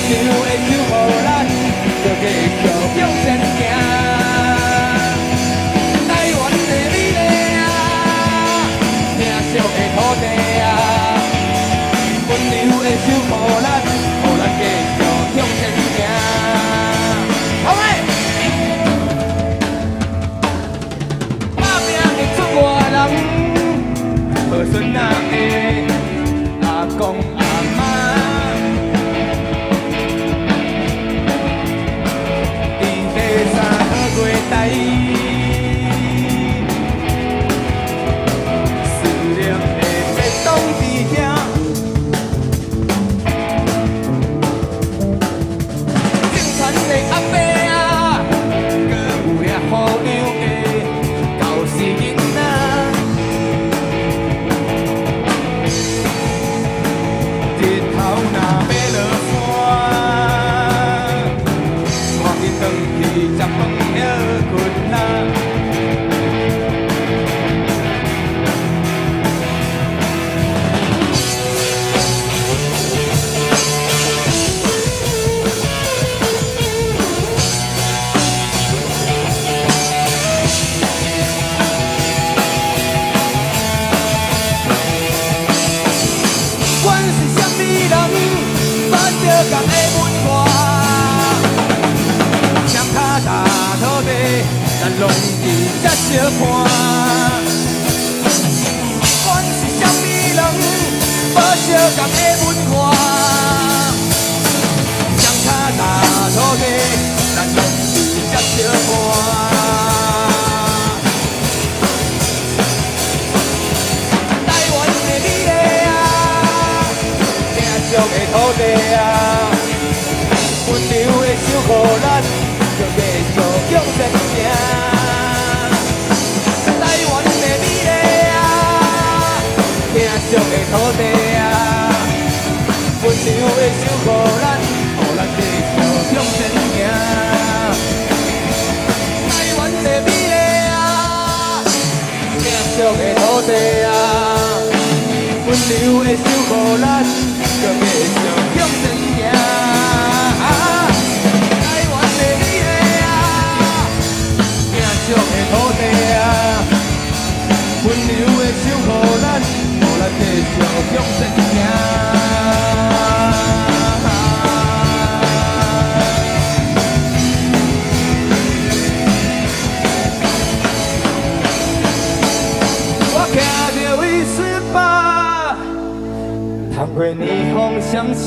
流的手，予咱着继续向前行。台湾的美丽啊，疼惜的土地啊，温柔的手，予咱继续向前行。好诶！打拼会出外人，好孙仔的阿公阿妈。月台，思念的别当弟兄，正传的阿伯啊，搁有遐好样的教士囡仔，日头若要落山，赶紧转去接饭。咱拢伫才相看，阮是啥物人，无相共的文化，双脚踏土地，咱拢伫才相看。台湾的美丽啊，疼惜的土地啊，温柔的手，予咱着继续向前行。台湾的美丽啊，疼惜的土地啊，温柔的手，予咱继续向前行。台湾的美丽啊，疼惜的土地啊，温柔的手，予咱着继续向前行。土地啊，温柔的手，予咱继续向前行。我骑着威斯巴，踏过霓虹城市，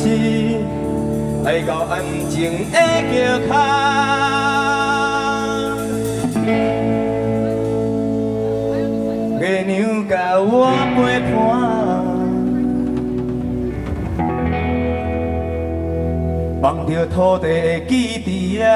来到安静的桥脚。月亮甲我陪伴，放着土地的记忆啊。